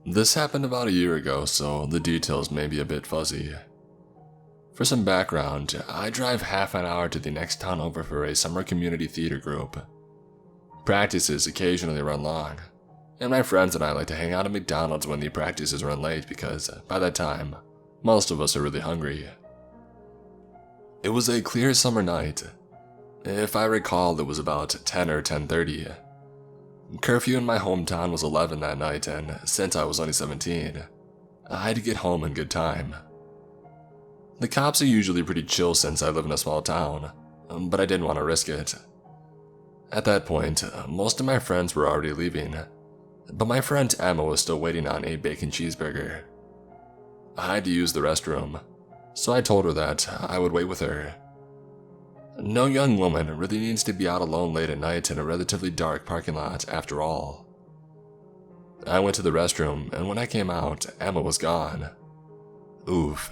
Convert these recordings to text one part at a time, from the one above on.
This happened about a year ago, so the details may be a bit fuzzy. For some background, I drive half an hour to the next town over for a summer community theater group. Practices occasionally run long, and my friends and I like to hang out at McDonald's when the practices run late because, by that time, most of us are really hungry. It was a clear summer night. If I recall, it was about 10 or 10:30. Curfew in my hometown was 11 that night, and since I was only 17, I had to get home in good time. The cops are usually pretty chill since I live in a small town, but I didn't want to risk it. At that point, most of my friends were already leaving, but my friend Emma was still waiting on a bacon cheeseburger. I had to use the restroom, so I told her that I would wait with her. No young woman really needs to be out alone late at night in a relatively dark parking lot after all. I went to the restroom, and when I came out, Emma was gone. Oof.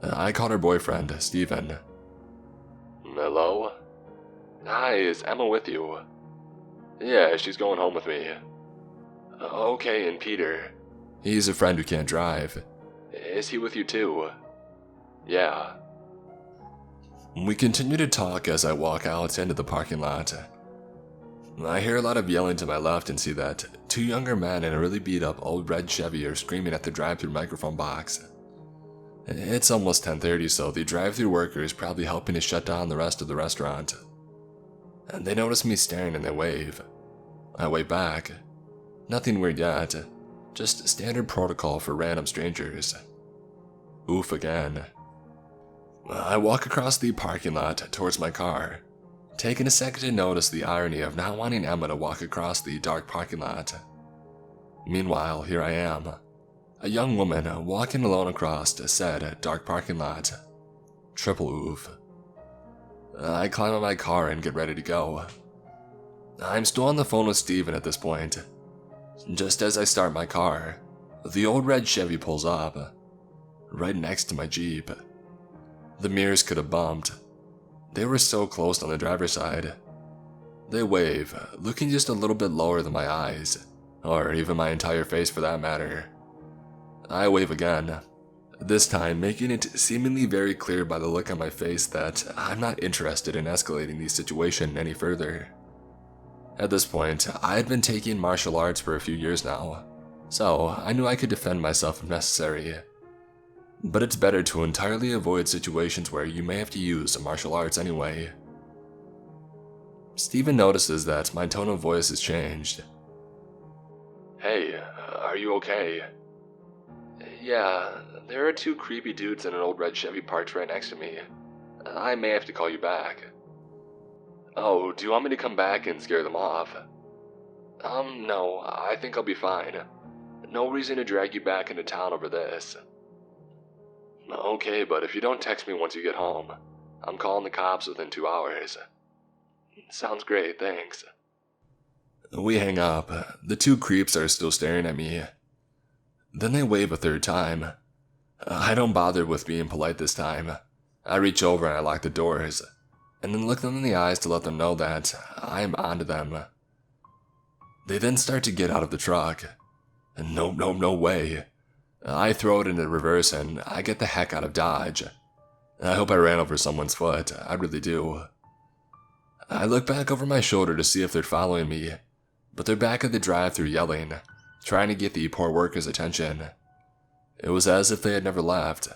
I called her boyfriend, Steven. Hello? Hi, is Emma with you? Yeah, she's going home with me. Okay, and Peter? He's a friend who can't drive. Is he with you too? Yeah. We continue to talk as I walk out into the parking lot. I hear a lot of yelling to my left and see that two younger men in a really beat up old red Chevy are screaming at the drive-thru microphone box. It's almost 10:30, so the drive-thru worker is probably helping to shut down the rest of the restaurant. And they notice me staring and they wave. I wave back. Nothing weird yet, just standard protocol for random strangers. Oof again. I walk across the parking lot towards my car, taking a second to notice the irony of not wanting Emma to walk across the dark parking lot. Meanwhile, here I am, a young woman walking alone across said dark parking lot. Triple oof. I climb in my car and get ready to go. I'm still on the phone with Steven at this point. Just as I start my car, the old red Chevy pulls up, right next to my Jeep. The mirrors could have bumped. They were so close on the driver's side. They wave, looking just a little bit lower than my eyes, or even my entire face for that matter. I wave again, this time making it seemingly very clear by the look on my face that I'm not interested in escalating the situation any further. At this point, I had been taking martial arts for a few years now, so I knew I could defend myself if necessary. But it's better to entirely avoid situations where you may have to use martial arts anyway. Steven notices that my tone of voice has changed. Hey, are you okay? Yeah, there are two creepy dudes in an old red Chevy parked right next to me. I may have to call you back. Oh, do you want me to come back and scare them off? No, I think I'll be fine. No reason to drag you back into town over this. Okay, but if you don't text me once you get home, I'm calling the cops within 2 hours. Sounds great, thanks. We hang up. The two creeps are still staring at me. Then they wave a third time. I don't bother with being polite this time. I reach over and I lock the doors, and then look them in the eyes to let them know that I am onto them. They then start to get out of the truck. No way. I throw it into reverse and I get the heck out of Dodge. I hope I ran over someone's foot, I really do. I look back over my shoulder to see if they're following me, but they're back at the drive-thru yelling, trying to get the poor workers' attention. It was as if they had never left.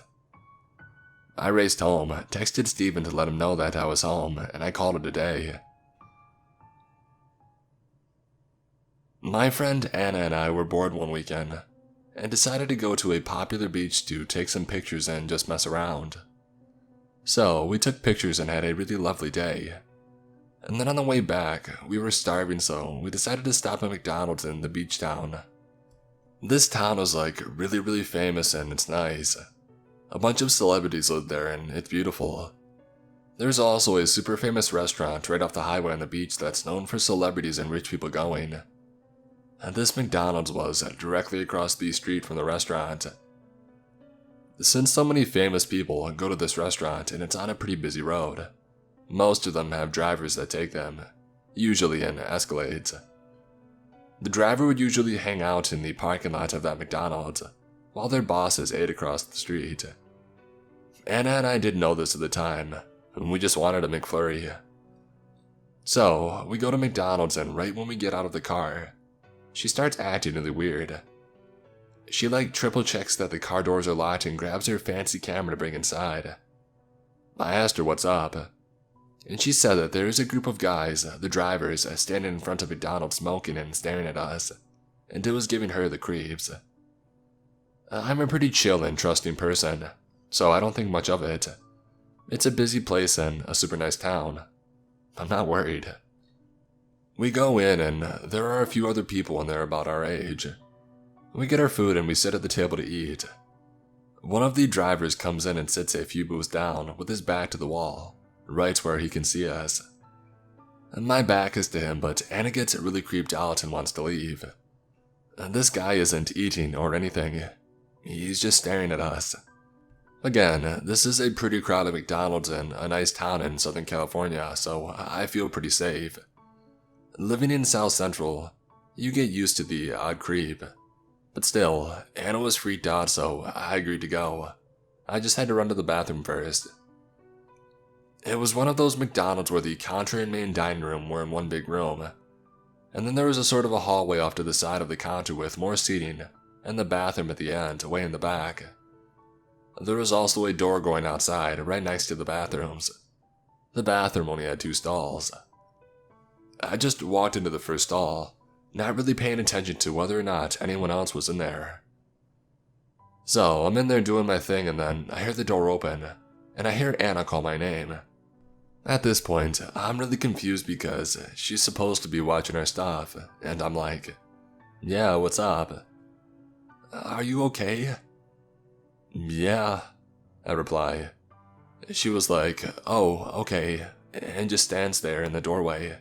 I raced home, texted Steven to let him know that I was home, and I called it a day. My friend Anna and I were bored one weekend, and decided to go to a popular beach to take some pictures and just mess around. So, we took pictures and had a really lovely day. And then on the way back, we were starving, so we decided to stop at McDonald's in the beach town. This town is like really famous and it's nice. A bunch of celebrities live there and it's beautiful. There's also a super famous restaurant right off the highway on the beach that's known for celebrities and rich people going. And this McDonald's was directly across the street from the restaurant. Since so many famous people go to this restaurant and it's on a pretty busy road, most of them have drivers that take them, usually in Escalades. The driver would usually hang out in the parking lot of that McDonald's while their bosses ate across the street. Anna and I didn't know this at the time, and we just wanted a McFlurry. So, we go to McDonald's, and right when we get out of the car, she starts acting really weird. She triple checks that the car doors are locked and grabs her fancy camera to bring inside. I asked her what's up, and she said that there is a group of guys, the drivers, standing in front of McDonald's smoking and staring at us, and it was giving her the creeps. I'm a pretty chill and trusting person, so I don't think much of it. It's a busy place and a super nice town. I'm not worried. We go in, and there are a few other people in there about our age. We get our food and we sit at the table to eat. One of the drivers comes in and sits a few booths down with his back to the wall, right where he can see us. My back is to him, but Anna gets really creeped out and wants to leave. This guy isn't eating or anything. He's just staring at us. Again, this is a pretty crowded McDonald's in a nice town in Southern California, so I feel pretty safe. Living in South Central, you get used to the odd creep. But still, Anna was freaked out, so I agreed to go. I just had to run to the bathroom first. It was one of those McDonald's where the counter and main dining room were in one big room. And then there was a sort of a hallway off to the side of the counter with more seating, and the bathroom at the end, way in the back. There was also a door going outside, right next to the bathrooms. The bathroom only had 2 stalls. I just walked into the first stall, not really paying attention to whether or not anyone else was in there. So, I'm in there doing my thing, and then I hear the door open, and I hear Anna call my name. At this point, I'm really confused because she's supposed to be watching our stuff, and I'm like, "Yeah, what's up? Are you okay?" "Yeah," I reply. She was like, "Oh, okay," and just stands there in the doorway.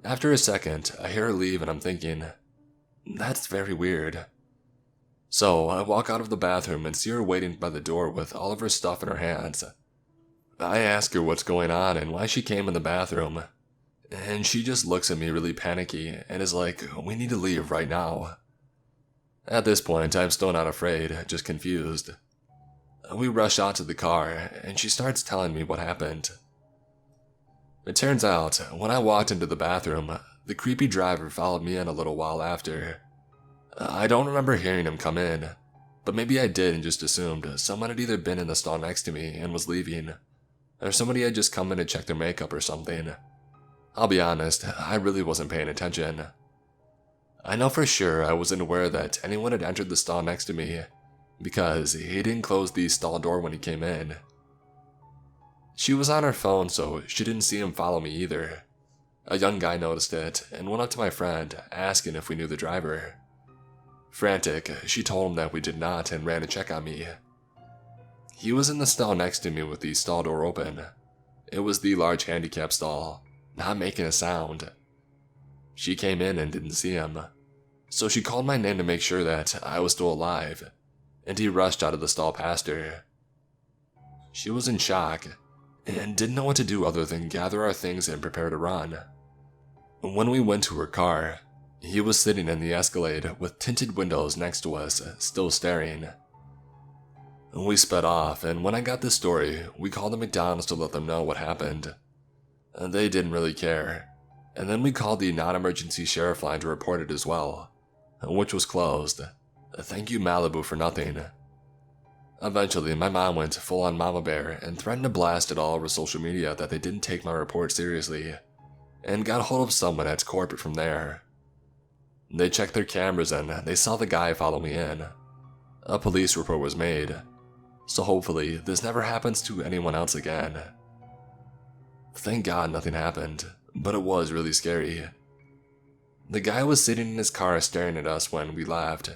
After a second, I hear her leave and I'm thinking, that's very weird. So I walk out of the bathroom and see her waiting by the door with all of her stuff in her hands. I ask her what's going on and why she came in the bathroom, and she just looks at me really panicky and is like, "We need to leave right now." At this point, I'm still not afraid, just confused. We rush out to the car, and she starts telling me what happened. It turns out, when I walked into the bathroom, the creepy driver followed me in a little while after. I don't remember hearing him come in, but maybe I did and just assumed someone had either been in the stall next to me and was leaving, or somebody had just come in to check their makeup or something. I'll be honest, I really wasn't paying attention. I know for sure I wasn't aware that anyone had entered the stall next to me, because he didn't close the stall door when he came in. She was on her phone, so she didn't see him follow me either. A young guy noticed it and went up to my friend, asking if we knew the driver. Frantic, she told him that we did not and ran to check on me. He was in the stall next to me with the stall door open. It was the large handicap stall, not making a sound. She came in and didn't see him, so she called my name to make sure that I was still alive, and he rushed out of the stall past her. She was in shock, and didn't know what to do other than gather our things and prepare to run. When we went to her car, he was sitting in the Escalade with tinted windows next to us, still staring. We sped off, and when I got this story, we called the McDonald's to let them know what happened. They didn't really care, and then we called the non-emergency sheriff line to report it as well, which was closed. Thank you Malibu for nothing. Eventually, my mom went full-on mama bear and threatened to blast it all over social media that they didn't take my report seriously, and got hold of someone at corporate from there. They checked their cameras and they saw the guy follow me in. A police report was made, so hopefully this never happens to anyone else again. Thank God nothing happened, but it was really scary. The guy was sitting in his car staring at us when we left.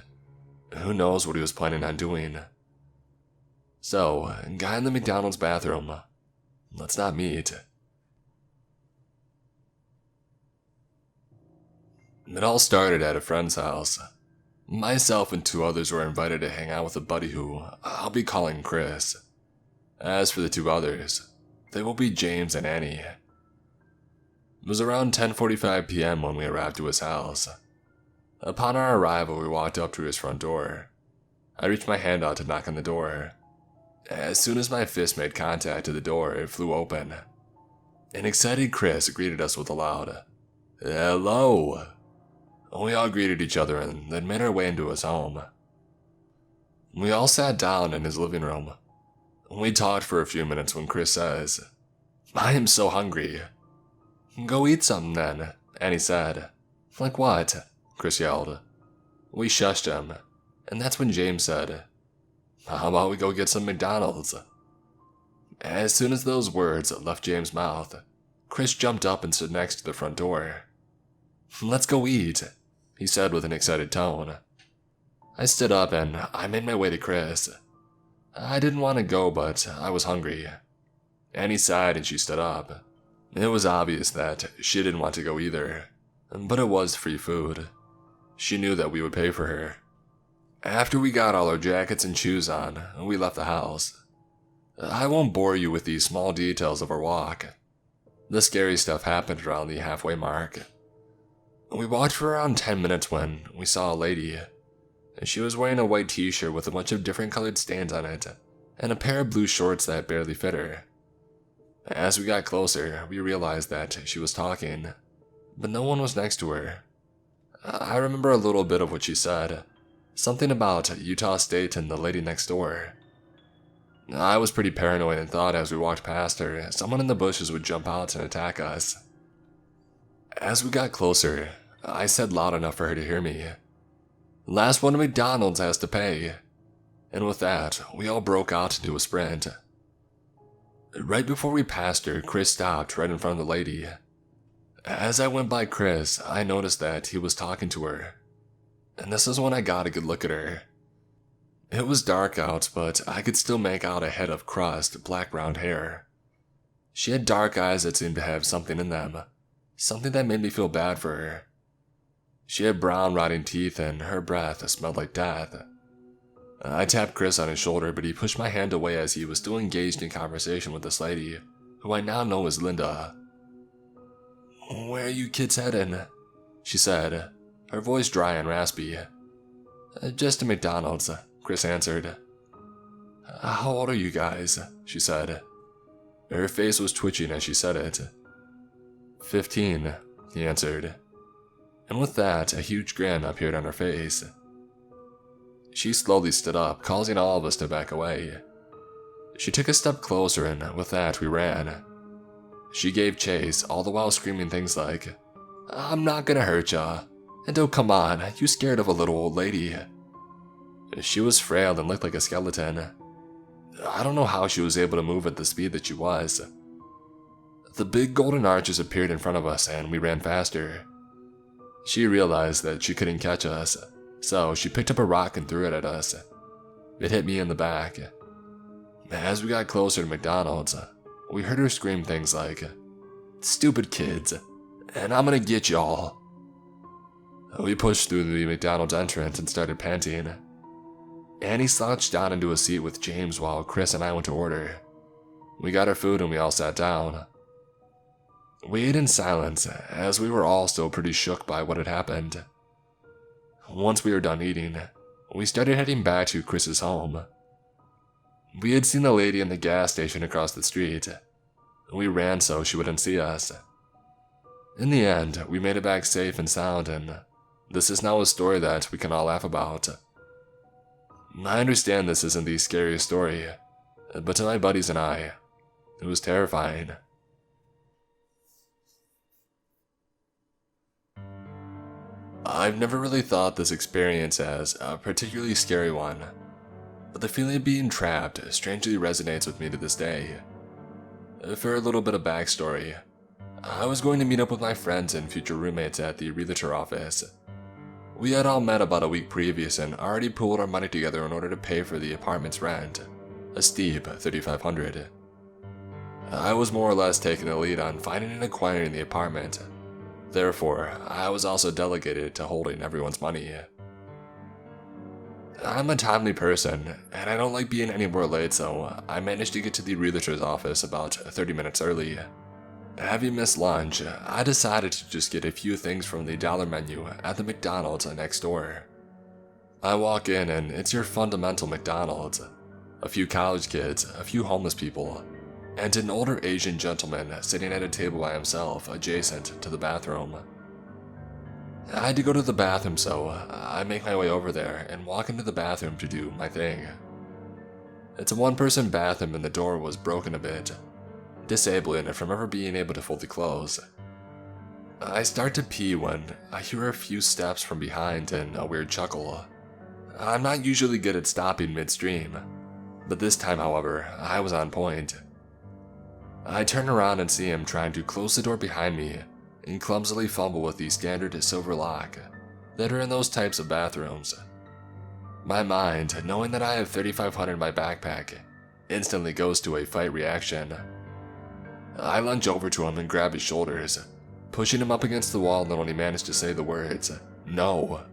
Who knows what he was planning on doing. So, guy in the McDonald's bathroom. Let's not meet. It all started at a friend's house. Myself and 2 others were invited to hang out with a buddy who I'll be calling Chris. As for the 2 others, they will be James and Annie. It was around 10:45 p.m. when we arrived to his house. Upon our arrival, we walked up to his front door. I reached my hand out to knock on the door. As soon as my fist made contact to the door, it flew open. An excited Chris greeted us with a loud, "Hello!" We all greeted each other and then made our way into his home. We all sat down in his living room. We talked for a few minutes when Chris says, "I am so hungry." "Go eat something then," Annie said. "Like what?" Chris yelled. We shushed him, and that's when James said, "How about we go get some McDonald's?" As soon as those words left James' mouth, Chris jumped up and stood next to the front door. "Let's go eat," he said with an excited tone. I stood up and I made my way to Chris. I didn't want to go, but I was hungry. Annie sighed and she stood up. It was obvious that she didn't want to go either, but it was free food. She knew that we would pay for her. After we got all our jackets and shoes on, we left the house. I won't bore you with these small details of our walk. The scary stuff happened around the halfway mark. We walked for around 10 minutes when we saw a lady. She was wearing a white t-shirt with a bunch of different colored stains on it, and a pair of blue shorts that barely fit her. As we got closer, we realized that she was talking, but no one was next to her. I remember a little bit of what she said, something about Utah State and the lady next door. I was pretty paranoid and thought as we walked past her, someone in the bushes would jump out and attack us. As we got closer, I said loud enough for her to hear me, "Last one at McDonald's has to pay." And with that, we all broke out into a sprint. Right before we passed her, Chris stopped right in front of the lady. As I went by Chris, I noticed that he was talking to her. And this is when I got a good look at her. It was dark out, but I could still make out a head of crust, black-brown hair. She had dark eyes that seemed to have something in them, something that made me feel bad for her. She had brown, rotting teeth, and her breath smelled like death. I tapped Chris on his shoulder, but he pushed my hand away as he was still engaged in conversation with this lady, who I now know as Linda. "Where are you kids heading?" she said, her voice dry and raspy. "Just to McDonald's," Chris answered. "How old are you guys?" she said. Her face was twitching as she said it. 15, he answered. And with that, a huge grin appeared on her face. She slowly stood up, causing all of us to back away. She took a step closer, and with that, we ran. She gave chase, all the while screaming things like, "I'm not gonna hurt ya. And oh, come on, you scared of a little old lady." She was frail and looked like a skeleton. I don't know how she was able to move at the speed that she was. The big golden arches appeared in front of us, and we ran faster. She realized that she couldn't catch us, so she picked up a rock and threw it at us. It hit me in the back. As we got closer to McDonald's, we heard her scream things like, "Stupid kids, and I'm gonna get y'all." We pushed through the McDonald's entrance and started panting. Annie slouched down into a seat with James while Chris and I went to order. We got our food and we all sat down. We ate in silence, as we were all still pretty shook by what had happened. Once we were done eating, we started heading back to Chris's home. We had seen the lady in the gas station across the street. We ran so she wouldn't see us. In the end, we made it back safe and sound, and this is now a story that we can all laugh about. I understand this isn't the scariest story, but to my buddies and I, it was terrifying. I've never really thought this experience as a particularly scary one, but the feeling of being trapped strangely resonates with me to this day. For a little bit of backstory, I was going to meet up with my friends and future roommates at the realtor office. We had all met about a week previous and already pooled our money together in order to pay for the apartment's rent, a steep $3,500. I was more or less taking the lead on finding and acquiring the apartment. Therefore, I was also delegated to holding everyone's money. I'm a timely person, and I don't like being anywhere late, so I managed to get to the realtor's office about 30 minutes early. Having missed lunch, I decided to just get a few things from the dollar menu at the McDonald's next door. I walk in and it's your fundamental McDonald's. A few college kids, a few homeless people, and an older Asian gentleman sitting at a table by himself adjacent to the bathroom. I had to go to the bathroom, so I make my way over there and walk into the bathroom to do my thing. It's a one-person bathroom and the door was broken a bit, disabling it from ever being able to fully close. I start to pee when I hear a few steps from behind and a weird chuckle. I'm not usually good at stopping midstream, but this time, however, I was on point. I turn around and see him trying to close the door behind me and clumsily fumble with the standard silver lock that are in those types of bathrooms. My mind, knowing that I have $3,500 in my backpack, instantly goes to a fight reaction. I lunge over to him and grab his shoulders, pushing him up against the wall and only manage to say the words, "No."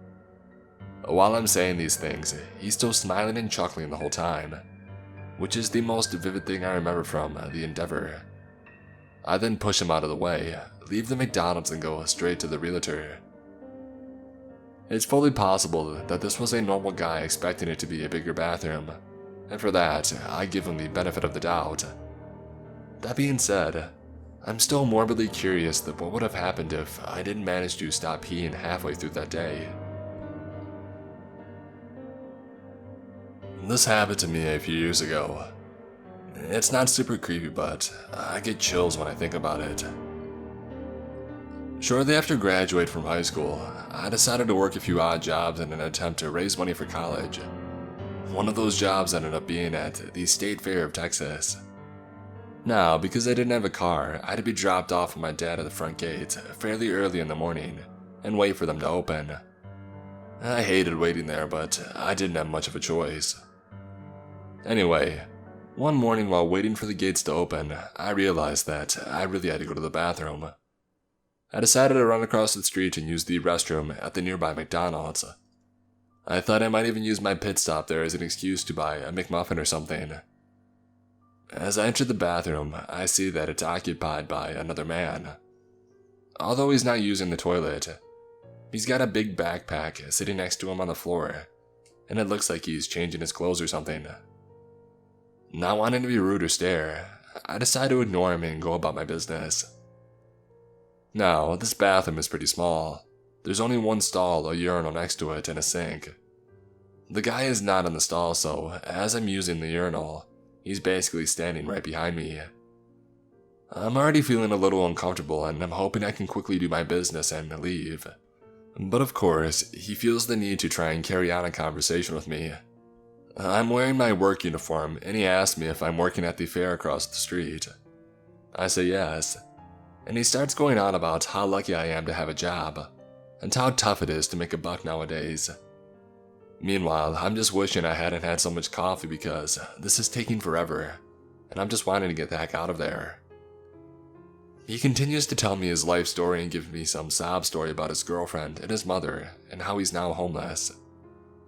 While I'm saying these things, he's still smiling and chuckling the whole time, which is the most vivid thing I remember from the endeavor. I then push him out of the way, leave the McDonald's and go straight to the realtor. It's fully possible that this was a normal guy expecting it to be a bigger bathroom, and for that, I give him the benefit of the doubt. That being said, I'm still morbidly curious that what would have happened if I didn't manage to stop peeing halfway through that day. This happened to me a few years ago. It's not super creepy, but I get chills when I think about it. Shortly after graduating from high school, I decided to work a few odd jobs in an attempt to raise money for college. One of those jobs ended up being at the State Fair of Texas. Now, because I didn't have a car, I had to be dropped off with my dad at the front gate fairly early in the morning and wait for them to open. I hated waiting there, but I didn't have much of a choice. Anyway, one morning while waiting for the gates to open, I realized that I really had to go to the bathroom. I decided to run across the street and use the restroom at the nearby McDonald's. I thought I might even use my pit stop there as an excuse to buy a McMuffin or something. As I enter the bathroom, I see that it's occupied by another man. Although he's not using the toilet, he's got a big backpack sitting next to him on the floor, and it looks like he's changing his clothes or something. Not wanting to be rude or stare, I decide to ignore him and go about my business. Now, this bathroom is pretty small. There's only one stall, a urinal next to it, and a sink. The guy is not in the stall, so as I'm using the urinal, he's basically standing right behind me. I'm already feeling a little uncomfortable and I'm hoping I can quickly do my business and leave. But of course, he feels the need to try and carry on a conversation with me. I'm wearing my work uniform and he asks me if I'm working at the fair across the street. I say yes, and he starts going on about how lucky I am to have a job, and how tough it is to make a buck nowadays. Meanwhile, I'm just wishing I hadn't had so much coffee because this is taking forever, and I'm just wanting to get the heck out of there. He continues to tell me his life story and gives me some sob story about his girlfriend and his mother and how he's now homeless,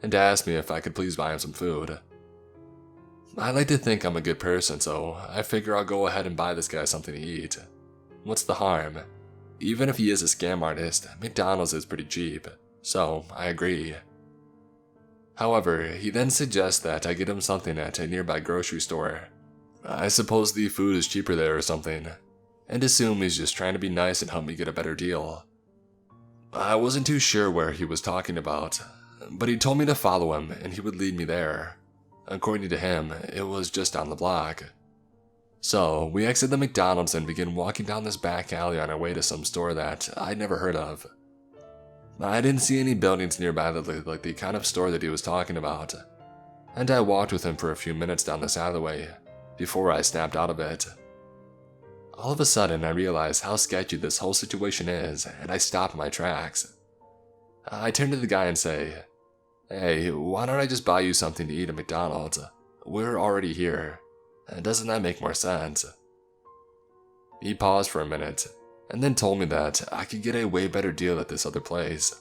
and asks me if I could please buy him some food. I like to think I'm a good person, so I figure I'll go ahead and buy this guy something to eat. What's the harm? Even if he is a scam artist, McDonald's is pretty cheap, so I agree. However, he then suggests that I get him something at a nearby grocery store. I suppose the food is cheaper there or something, and assume he's just trying to be nice and help me get a better deal. I wasn't too sure where he was talking about, but he told me to follow him and he would lead me there. According to him, it was just down the block. So, we exit the McDonald's and begin walking down this back alley on our way to some store that I'd never heard of. I didn't see any buildings nearby that looked like the kind of store that he was talking about, and I walked with him for a few minutes down this alleyway before I snapped out of it. All of a sudden, I realized how sketchy this whole situation is, and I stop in my tracks. I turn to the guy and say, "Hey, why don't I just buy you something to eat at McDonald's? We're already here. Doesn't that make more sense?" He paused for a minute, and then told me that I could get a way better deal at this other place.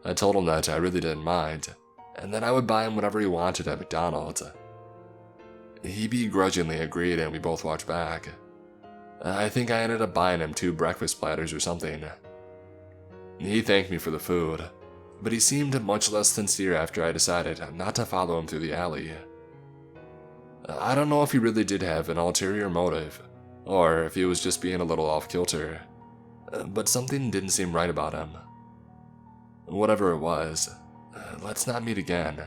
I told him that I really didn't mind, and that I would buy him whatever he wanted at McDonald's. He begrudgingly agreed and we both walked back. I think I ended up buying him 2 breakfast platters or something. He thanked me for the food, but he seemed much less sincere after I decided not to follow him through the alley. I don't know if he really did have an ulterior motive, or if he was just being a little off-kilter, but something didn't seem right about him. Whatever it was, let's not meet again.